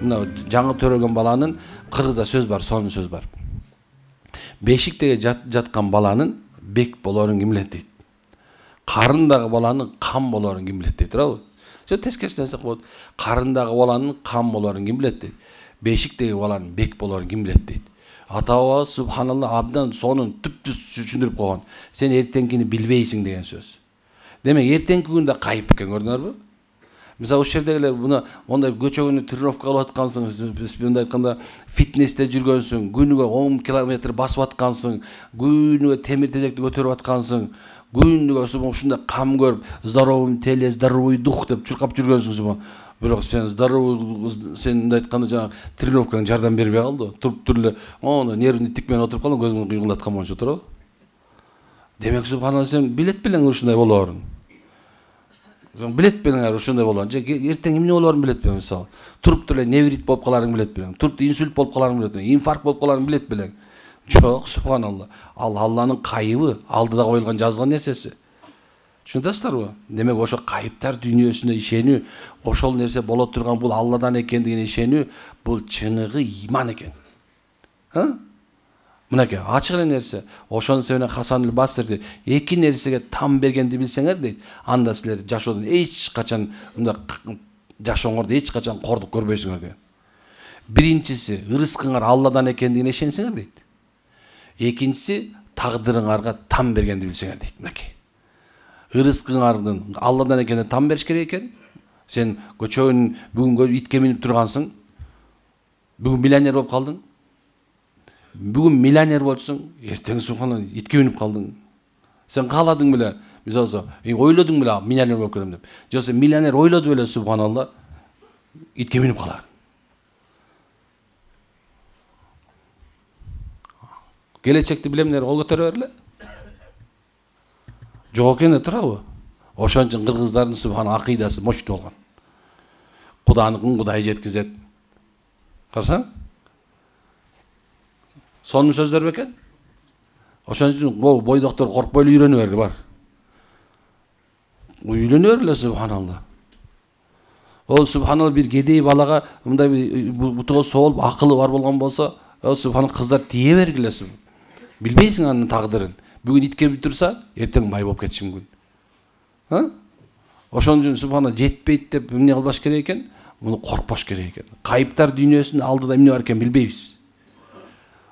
мына жаңы төрөлгөн баланын кыргызда сөз бар, сонун сөз бар. Бешиктеги жаткан баланын бек болорун ким билет дейт. Карындагы баланын кам болорун ким билет дейт, туурабы? Тескерисин айтсак болот. Карындагы баланын кам болорун ким билет дейт. Бешиктеги баланын бек болорун ким билет дейт. Ата-бабабыз субханалла абдан сонун түптүз түшүндүрүп койгон. Сен эртеңкини билбейсиң деген сөз. Демек эртеңки күндө кайып экен, көрдүңөрбү? Мисалы ошол жердегилер мына мондай көчөгүнү тренировка кылып аткансың, мындай айтканда фитнесте жүргөнсүң, күнүгө 10 километр басып аткансың, күнүгө темир тезекти көтөрүп аткансың, күнүгө ушундай кам көрүп, здоровый теле, здоровый дух деп чуркап жүргөнсүң. Бирок сен здоровый, сен мындай айтканда жана тренировкаң жардам бербей калды. Туруп турле, нервный тик менен отуруп калдың, көзүңдү кыйгылдаткан боюнча, туурабы? Демек субханалла сен билет белең ушундай болоорун. Сен билет белең ушундай болоорун. Же эртең эмне болоорун билет белең, мисалы. Туруп турле неврит болуп каларың билет белең. Туруп инсульт болуп каларың билет белең. Инфаркт болуп каларың билет белең. Жок, субханалла. Ал Алланын кайыбы, алдыда коюлган жазылган нерсеси. Түшүнөсүңөрбү? Демек ошо кайыптар дүйнөсүнө ишенүү, ошол нерсе боло турган бул Алладан экендигине ишенүү, бул чыныгы иман экен. Мынакей ачык эле нерсе. Ошонун себебинен Хасан Басри эки нерсеге там бергенди билсеңер дейт, анда силер жашоодон эч качан мындай жашооңордо эч качан кордук көрбөйсүңөр деген. Биринчиси ырыскыңар Алладан экендигине ишенсеңер дейт. Экинчиси тагдырыңарга там бергенди билсеңер дейт. Мынакей. Ырыскыңардын Алладан экенине там бериш керек экен. Сен көчөгүн бүгүн итке минип тургансың. Бүгүн миллионер болуп калдың. Бүгүн миллионер болсуң, эртең субханалла итке минип калдың. Сен кааладың беле, мисалы, ойлодуң беле миллионер болуп келем деп. Же сен миллионер ойлоду беле субханалла итке минип калар. Келечекти билемдер, кол көтөрө берле. Жок экен да турабы? Ошон үчүн кыргыздардын субхана акыйдасы мощтуу болгон. Куданыкын Кудай жеткизет. Карасаң? Сонун сөздөр бекен. Ошон үчүн бойдоктор коркпой эле үйрөнө бери бар. Үйлөнө берле субханалла. Ол субханалла бир кедей балага мындай бутуга соолуп акылы бар болгон болсо, субханалла кыздар тие бергиле. Билбейсиң анын тагдырын. Бүгүн итке бип турса, эртең бай болуп кетиши мүмкүн. Ошон үчүн субханалла жетпейт деп эмне кылбаш керек экен? Муну коркпош керек экен. Кайыптар дүйнөсүнүн алдыда эмне бар экен билбейбиз.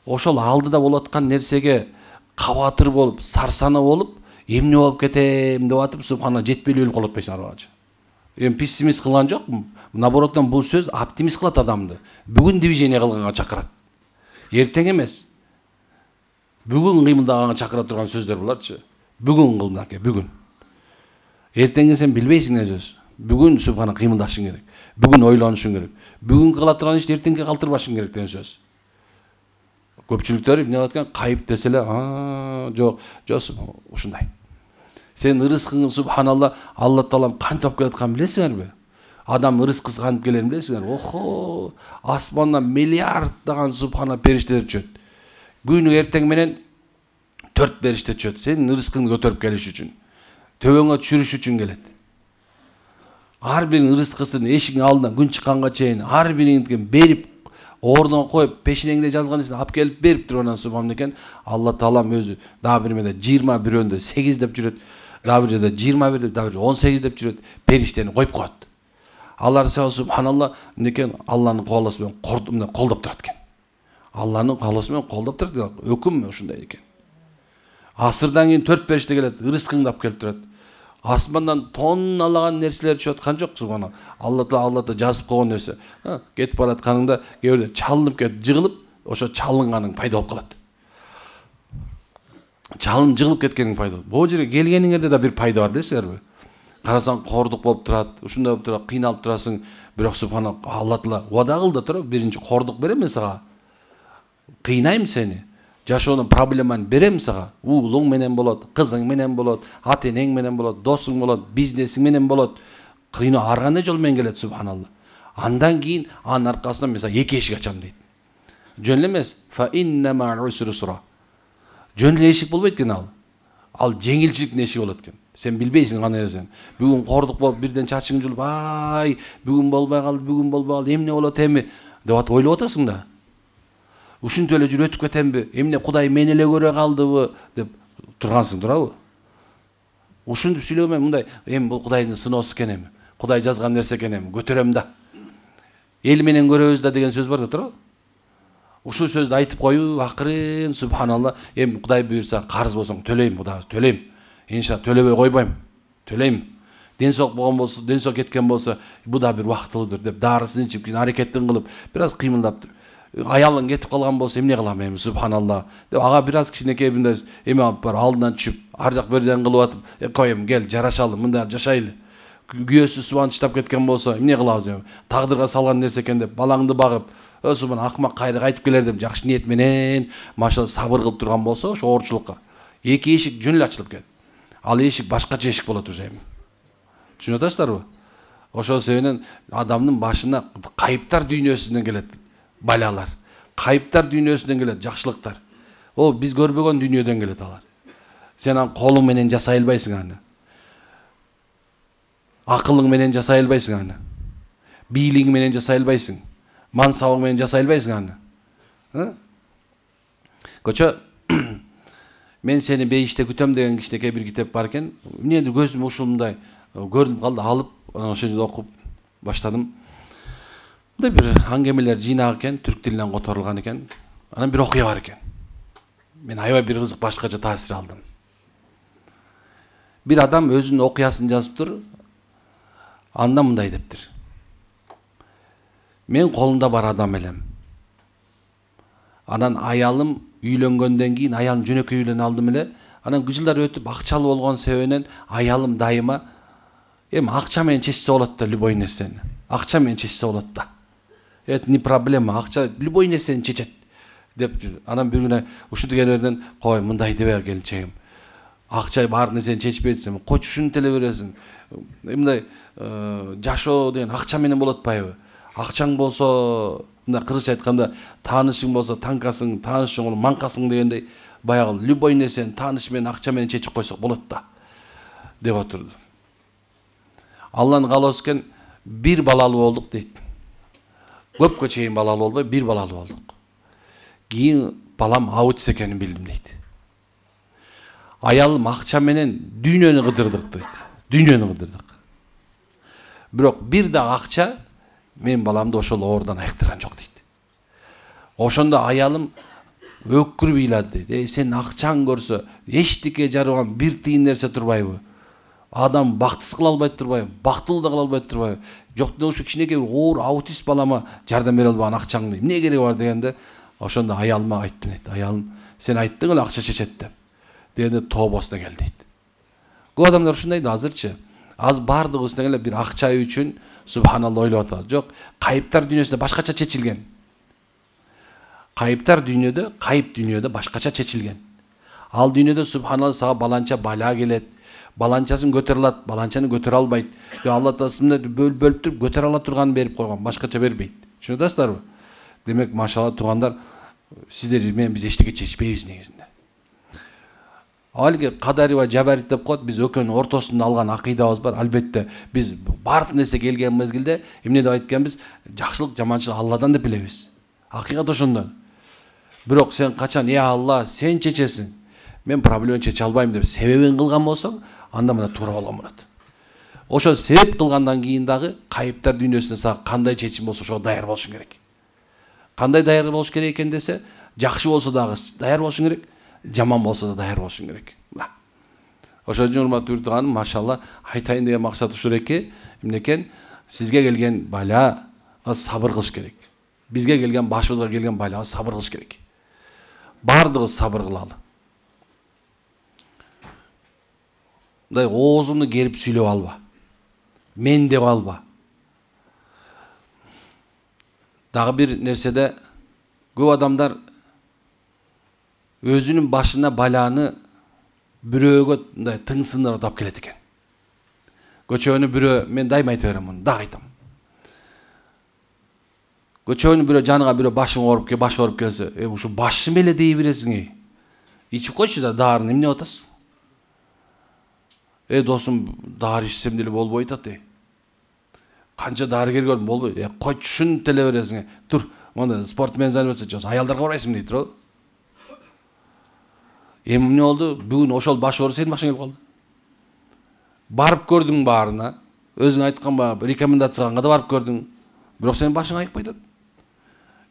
Ошол алдыда болуп аткан нерсеге кабатыр болуп, сарсана болуп, эмне болуп кетем деп атып, субханалла жетпей өлүп калып атпайсың арбагачы. Пессимист кылган жокмун. Наобороттон бул сөз оптимист кылат адамды. Бүгүн движение кылганга чакырат. Эртең эмес. Бүгүн кыймылдаганга чакыра турган сөздөр буларчы. Бүгүн кыл мынакей, бүгүн. Эртеңги сен билбейсиң не сөз. Бүгүн субханалла кыймылдашың керек. Бүгүн ойлонушуң керек. Бүгүн кыла турган ишти эртеңге калтырбашың керек деген сөз. Көпчүлүктөр эмне деп аткан? Кайып десе эле, жок, ушундай. Сен ырыскыңды субханалла Алла таалам кантип алып келатканын билесиңерби? Адам ырыскысы кантип келерин билесиңерби? Охо, асмандан миллиарддаган субханалла периштелер түшөт. Күнү эртең менен 4 периште түшөт. Сенин ырыскыңды көтөрүп келиш үчүн, төбөңө түшүрүш үчүн келет. Ар биринин ырыскысын эшиктин алдынан күн чыкканга чейин ар биринин берип, ордуна коюп, пешенеңде жазылган нерсени алып келип берип тургандан субхан экен. Алла таалам өзү дагы бир менде 21-өндө 8 деп жүрөт, дагы бир жерде 21 деп, дагы бир 18 деп жүрөт. Периштени коюп коет. Алар субханалла некен Алланын колдосу менен колдоп турат экен. Алланын колдосу менен колдоп турат экен. Өкүм ушундай экен. Асырдан кийин 4 периште келет, ырыскыңды алып келип турат. Асмандан тонналаган нерселер түшүп аткан жок субханалла. Алла жазып койгон нерсе. Кетип баратканыңда кээ чалынып кетип, жыгылып, ошо чалынганың пайда болуп калат. Чалынып жыгылып кеткениң пайда болот. Бул жерге келгениңерде да бир пайда бар, билесиңерби? Карасаң кордук болуп турат, ушундай болуп турат, кыйналып турасың. Бирок субханалла Алла таала вада кылды тура, биринчи кордук берем мен сага. Кыйнайм сени. Жашоонун проблеманы берем сага. Уулуң менен болот, кызың менен болот, ата-энең менен болот, досуң болот, бизнесиң менен болот. Кыйноо ар кандай жол менен келет субханалла. Андан кийин анын аркасынан мен сага 2 эшик ачам дейт. Жөн эле эмес. Фа инна ма'усри юсра. Жөн эле эшик болбойт экен ал. Ал жеңилчиликтин эшиги болот экен. Sen bilbeysin kандай sen. Бүгүн кордук болуп бирден чачың жулуп, ай, бүгүн болбой калды, эмне болот эми деп ойлоп атасың да. Ушинтип эле жүрүп өтүп кетемби? Эмне Кудай мени эле көрө калдыбы деп тургансың, турабы? Ушинтип сүйлөмөй мындай, эми бул Кудайдын сыноосу экен эми. Кудай жазган нерсе экен эми, көтөрөм да. Эл менен көрөбүз да деген сөз бар да, турабы? Ушул сөздү айтып коюп, акырын субханалла, эми Кудай буйрса карыз болсоң төлөйм, Кудай төлөйм. Инша төлөбөй койбойм. Төлөйм. Ден соолук болгон болсо, ден соолук кеткен болсо, бу да бир убактылуудур деп дарысын ичип, аракеттин кылып, бир аз кыймылдап аялың кетип калган болсо эмне кылам эми субханалла деп ага бир аз кичинекей мындай эме алып бар алдынан түшүп ар жак бер жагын кылып атып коем кел жарашалы мындай жашайлы күйөөсү субан таштап кеткен болсо эмне кылабыз эми тагдырга салган нерсе экен деп балаңды багып субан акмак кайра кайтып келер деп жакшы ниет менен машалла сабыр кылып турган болсо ошо оорчулукка эки эшик жөн эле ачылып кетет ал эшик башкача эшик болот уже эми түшүнүп атасыздарбы ошол себептен адамдын башына кайыптар дүйнөсүнөн келет балалар. Кайыптар дүйнөсүнөн келет, жакшылыктар. О, биз көрбөгөн дүйнөдөн келет алар. Сен колуң менен жасай албайсың аны. Акылың менен жасай албайсың аны. Бийлигиң менен жасай албайсың. Мансабың менен жасай албайсың аны. Көчө, мен сени бейиште күтөм деген кичинекей бир китеп бар экен. Эмнеdir көзүм ушундай көрүнүп калды, алып, ошо жерде окуп баштадым. Мындай бир аңгемелер жыйнак экен, түрк тилинен которулган экен. Анан бир окуя бар экен. Мен аябай бир кызык башкача таасир алдым. Бир адам өзүнүн окуясын жазыптыр. Анда мындай дептир. Мен колумда бар адам элем. Анан аялым үйлөнгөндөн кийин аялым жөнөкөй үйлөнүп алдым эле. Анан жылдар өтүп акчалуу болгон себебинен аялым дайыма эми акча менен чечсе болот да любой нерсени. Акча менен чечсе болот да. Это не проблема, акча любой нерсени чечет деп жүр. Анан бир күнү ушинтип келерден кой мындай дебе келинчегим. Акча бар нерсени чечпейт сен. Койчу ушинтип эле бересиң. Мындай жашоо деген акча менен болот атпайбы? Акчаң болсо, мындай кыргызча айтканда, таанышың болсо танкасың, таанышың болсо манкасың дегендей, баягы любой нерсени тааныш менен акча менен чечип койсок болот да деп отурду. Алланын каалоосу экен, бир балалуу болдук дейт. Көпкө чейин балалуу болбой, бир балалуу болдук. Кийин балам аутист экенин билдим дейт. Аялым акча менен дүйнөнү кыдырдык дейт. Дүйнөнү кыдырдык. Бирок бир да акча мен баламды ошол оордан айыктырган жок дейт. Ошондо аялым өкүрүп ыйлады дейт. Сен акчаң көрсө, эчтеке жарыбаган бир тыйын нерсе турбайбы? Адам бактысыз кыла албайт турбайбы? Бактылуу да кыла албайт турбайбы? Жок, ушу кичинекей оор аутист балама жардам бере албаган акчаңды эмне кереги бар дегенде, ошондо аялыма айттым дейт. Аялым, сен айттың эле акча чечет деп. Дегенде тообосуна кел дейт. Көп адамдар ушундай да азырчы. Аз бардыгыбыз эле бир акча үчүн субханалла ойлоп атабыз. Жок, кайыптар дүйнөсүндө башкача чечилген. Кайыптар дүйнөдө, кайып дүйнөдө башкача чечилген. Ал дүйнөдө субханалла сага баланча бала келет. Баланчасын көтөрө алат, баланчаны көтөрө албайт. Алла Таала бөлүп туруп көтөрө ала турганын берип койгон, башкача бербейт. Түшүнүп атасыздарбы? Демек, машалла туугандар, сиздер менен биз эчтеке чечпейбиз негизинде. Алги кадари ва жабарит деп коет, биз экөөнүн ортосунда алган акыйдабыз бар. Албетте биз бардык нерсе келген мезгилде эмне деп айтканбыз? Жакшылык, жаманчылык Алладан деп билебиз. Акыйкат ошондон. Бирок сен качан, Алла, сен чечесиң. Мен проблема чече албайм деп себебин кылган болсоң, анда мына туура болгон болот. Ошо себеп кылгандан кийин дагы кайыптар дүйнөсүндө сага кандай чечим болсо ошого даяр болушуң керек. Кандай даяр болуш керек экен десе, жакшы болсо дагы даяр болушуң керек, жаман болсо да даяр болушуң керек. Ошо үчүн урматтуу тууганым, машалла, айтайын деген максат ушул эки, эмне экен, сизге келген балага сабыр кылыш керек. Бизге келген, башыбызга келген балага сабыр кылыш керек. Бардыгыбыз сабыр кылалы. Мындай оозуңду керип сүйлөп алба. Мен деп алба. Дагы бир нерседе көп адамдар өзүнүн башына баланы бирөөгө мындай тыңсындырып тап келет экен. Көчөнү бирөө, мен дайыма айта берем муну, дагы айтам. Көчөнү бирөө жаныга бирөө башың ооруп баш ооруп келсе, ушу башым эле дей бересиң. Ичип койчу да, даарыны эмне атасың? Досум, дары ичсем деле болбойт аты. Канча дарыгер көрдүм, болбойт. Койчу ушуну теле бересиң. Тур, монда спортмен занятся, жос аялдарга барасың дейт тур. Эми эмне болду? Бүгүн ошол баш оор сенин башыңа келип калды. Барып көрдүң баарына, өзүң айткан рекомендацияга да барып көрдүң. Бирок сенин башың айыкпай атат.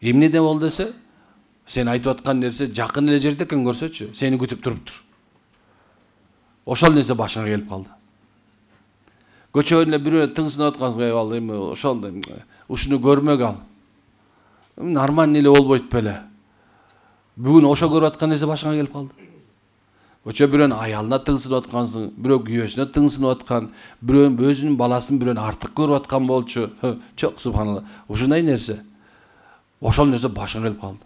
Эмнеде болду десе, сен айтып аткан нерсе жакын эле жерде экен көрсөчү, сени күтүп туруптур. Ошол нерсе башыңа келип калды. Көчөгүндө бирөө тыңсынып аткансың, ал эми ошол ушуну көрмөк ал. Нормально эле болбойт беле. Бүгүн ошо көрүп аткан нерсе башыңа келип калды. Көчө бирөөнүн аялына тыңсынып аткансың, бирөө күйөөсүнө тыңсынып аткан, бирөө өзүнүн баласын бирөөнү артык көрүп аткан болчу. Чок, субханалла. Ушундай нерсе. Ошол нерсе башыңа келип калды.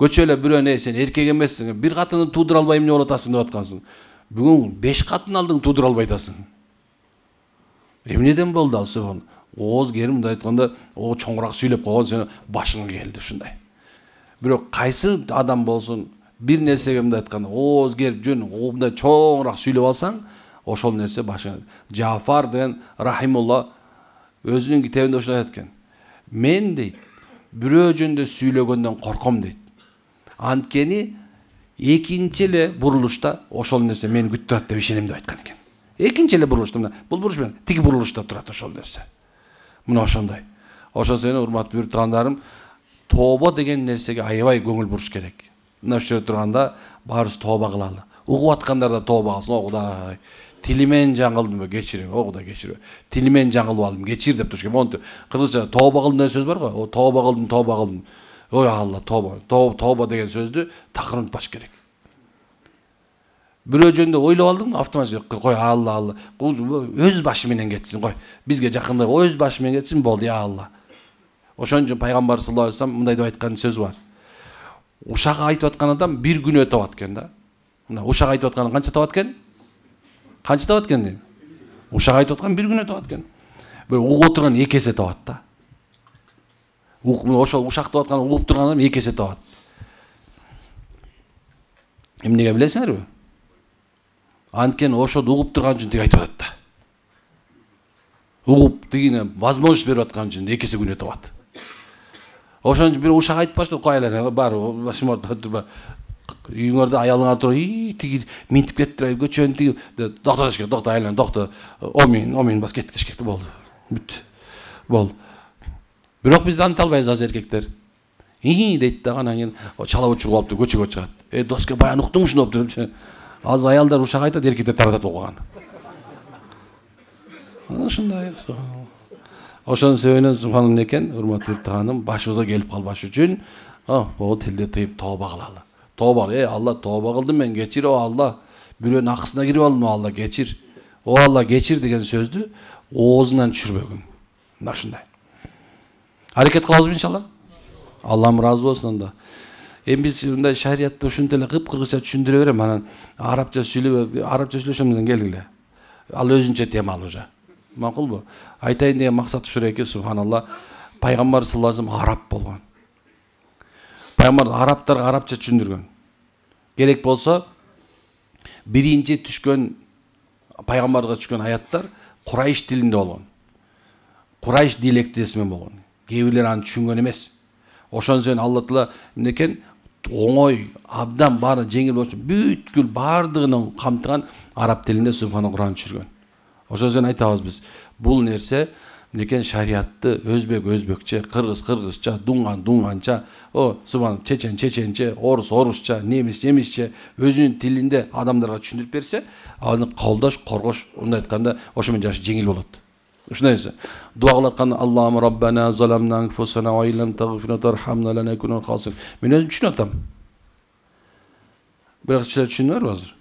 Көчө эле бирөөнү сен эркек эмессиң, бир катынды туудура албайм деп атасың деп аткансың. Бүгүн 5 катын алдың, туудура албай атасың. Эмнеден болду ал субхан? Ооз кери мындай айтканда, чоңураак сүйлөп койгон сен башыңа келди ушундай. Бирок кайсы адам болсун, бир нерсеге мындай айтканда, ооз келип жөн мындай чоңураак сүйлөп алсаң, ошол нерсе башыңа. Жафар деген рахимулла өзүнүн китебинде ушундай айткан. Мен дейт, бирөө жөнүндө сүйлөгөндөн корком дейт. Анткени экинчи эле бурулушта ошол нерсе мени күтүп турат деп ишенем деп айткан экен. Экинчи эле бурулушта, бул буруш менен тиги бурулушта турат ошол нерсе. Мына ошондой. Ошо сени урматтуу бир туугандарым, тооба деген нерсеге аябай көңүл буруш керек. Мына ушул жерде турганда баарыбыз тооба кылалы. Угуп аткандар да тооба кылсын. О Кудай, тилимен жаңылдым, кечирим. О Кудай, кечир. Тилимен жаңылып алдым, кечир деп туруш керек. Монтип кыргызча тооба кылдым деген сөз бар го. О тооба кылдым, тооба кылдым. Ой Алла, тооба деген сөздү такырынтпаш керек. Бирөө жөнүндө ойлоп алдың, автоматик кой Алла. Өз башы менен кетсин, кой. Бизге жакында өз башы менен кетсин болду, я Алла. Ошон үчүн пайгамбар саллаллаху алейхи вассалам мындай деп айткан сөзү бар. Ушак айтып аткан адам бир күнөө табат экен да. Мына ушак айтып аткан канча табат экен? Канча табат экен дейм? Ушак айтып аткан бир күнөө табат экен. Бир угуп турган 2 эсе табат да. Ошол ушак деп аткан угуп турган адам 2 эсе табат. Эмнеге билесиңерби? Анткени ошол угуп турган үчүн тиги айтып атат да. Угуп тигине возможность берип аткан үчүн 2 эсе күнөө табат. Ошон үчүн бир ушак айтып баштап койлар, бар, башым ооруп, үйүңөрдө аялыңар туруп, тиги минтип кетти, көчөнү тиги, токто дешке, токто айлан, токто, омин бас кетти дешке, болду. Бүт. Болду. Бирок бизди анта албайбыз азыр эркектер. Дейт да, анан кийин чала учуп алыптыр, көчөгө чыгат. Доске баян уктум ушуну деп. Азыр аялдар ушак айтат, эркектер таратат окуган. Ушундай. Ошонун себебинен субханалла экен, урматтуу тааным, башыбызга келип калбаш үчүн, о тилди тыйып тооба кылалы. Тооба, Алла, тооба кылдым мен, кечир, о Алла. Бирөөнүн акысына кирип алдым, о Алла, кечир. О Алла, кечир деген сөздү оозунан түшүрбөгүн. Мына ушундай. Аракет кылабызбы иншалла? Аллам ыраазы болсун анда. Эми биз мындай шариятты ушунтип эле кыргызча түшүндүрө берем, анан арабча сүйлөшөбүз келгиле. Ал өзүнчө тема ал уже. Макулбу? Айтайын деген максат ушул экен, субханалла. Пайгамбар саллаллаху алейхи вассалам араб болгон. Пайгамбар арабтарга арабча түшүндүргөн. Керек болсо биринчи түшкөн пайгамбарга түшкөн аяттар Курайш тилинде болгон. Курайш диалектисинен болгон. Кээ бирлер аны түшүнгөн эмес. Ошон үчүн Алла Таала эмнекен оңой, абдан баары жеңил болчу, бүткүл баардыгын камтыган араб тилинде субхана Куран түшүргөн. Ошон үчүн айтабыз биз, бул нерсе эмнекен шариятты өзбекче, кыргызча, дуңганча, субхан чеченче, орусча, немисче өзүнүн тилинде адамдарга түшүндүрүп берсе, аны колдош, коргош, мындай айтканда, ошо менен жаш жеңил болот. Ушундай нерсе. Дуа кылып атканда Аллахумма раббана заламна анфусана ва иллам тагфир ва тархамна ланакуна хасин. Мен өзүм түшүнүп атам. Бирок силер түшүнөбүрбү азыр?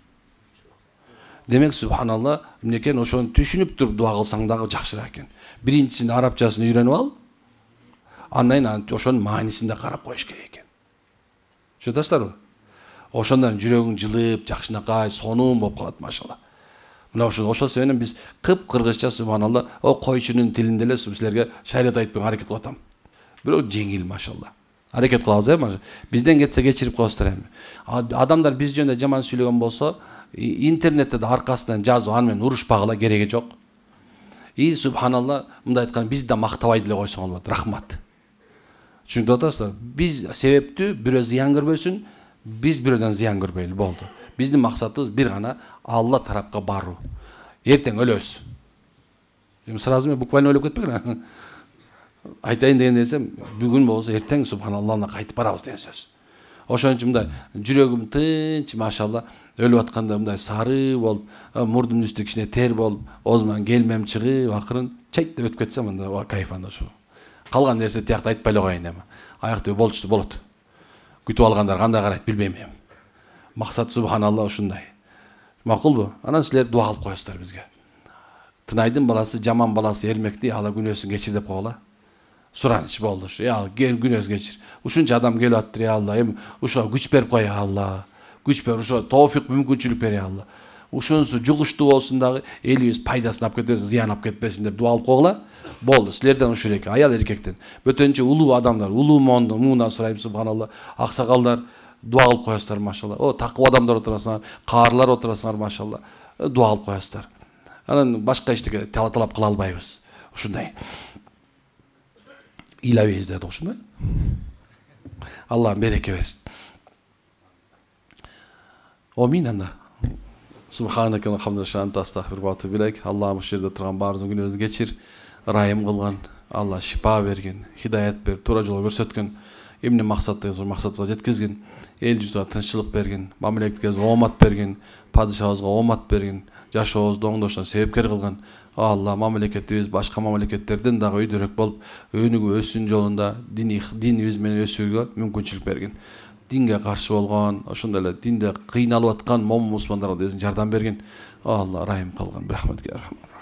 Демек субханалла, эмнекен ошону түшүнүп туруп дуа кылсаң дагы жакшыраак экен. Биринчисин арабчасын үйрөнүп ал, андан кийин ошонун маанисин да карап коюш керек экен. Түшүнөсүңөрбү? Ошондон жүрөгүң жылып, жакшынакай, сонун болуп калат, машалла. Мына ошол себептен биз кыргызча субханалла, койчунун тилинде эле силерге шариат айтып аракет кылып атам. Бирок жеңил, машалла. Аракет кылабыз, Бизден кетсе кечирип коесуздар эми. Адамдар биз жөнүндө жаман сүйлөгөн болсо, интернетте да аркасынан жазып аны менен урушпагыла, кереги жок. Субханалла, мындай айткан, бизди да мактабай деле койсоңор болот. Рахмат. Түшүнүп атасыздар? Биз себептүү бирөө зыян көрбөсүн, биз бирөөдөн зыян көрбөйлү болду. Биздин максатыбыз бир гана Алла тарапка баруу. Эртең өлөбүз. Сразу мен буквально өлүп кетпегин. Айтайын деген десем, бүгүн болсо эртең субханаллахына кайтып барабыз деген сөз. Ошон үчүн мындай жүрөгүм тынч, машалла, өлүп атканда мындай сары болуп, мурдумдун үстү кичине тер болуп, оозуман келмем чыгып, акырын чайт деп өтүп кетсем, мындай кайф анда ушу. Калган нерсе тиякта айтпай эле коеюн эми. Аякта болчусу болот. Күтүп алгандар кандай карайт билбейм эми. Максат субханалла ушундай. Макулбу? Анан силер дуа кылып коесуздар бизге. Тынайдын баласы, жаман баласы эрмекти, ала күнөөсүн кечир деп койгула. Сураныч болду ушу. Ал күнөөсүн кечир. Ушунча адам келип аттыр, я Алла. Эми ушуга күч берип кой, я Алла. Күч бер, ушуга тоофик, мүмкүнчүлүк бер, я Алла. Ушунусу жугуштуу болсун дагы, элибиз пайдасын алып кетпесин, зыян алып кетпесин деп дуа кылып койгула. Болду. Силерден ушул экен, аял эркектен. Бөтөнчө улуу адамдар, улуу муундан сурайм, субханалла. Аксакалдар дуа кылып коесуздар, машалла. О, такып адамдар отурасыңар, каарлар отурасыңар, машалла. Дуа кылып коесуздар. Анан башка эчтеке талап кыла албайбыз. Ушундай. Илабейбиз деп ушунбу? Аллахым береке берсин. Амин анда. Субханака ва хамдалиллахи астагфиру ва атубу илейк. Аллахым ушул жерде турган баарыбыздын күнөөбүздү кечир, ырайым кылган, Алла шифа берген, хидаят берип, туура жолго көрсөткөн, эмне максатыбызга жеткизген, эл жузга тынччылык берген, мамлекетке оомат берген, падышабызга оомат берген, жашообузду оңдошуна себепкер кылган. Алла мамлекетибиз башка мамлекеттерден дагы өйдөрөөк болуп, өнүгүп өссүн жолунда динибиз менен өсүүгө мүмкүнчүлүк берген. Динге каршы болгон, ошондой эле динде кыйналып аткан момун мусулмандарга да өзүң жардам берген. Алла райым кылган. Рахматке рахмат.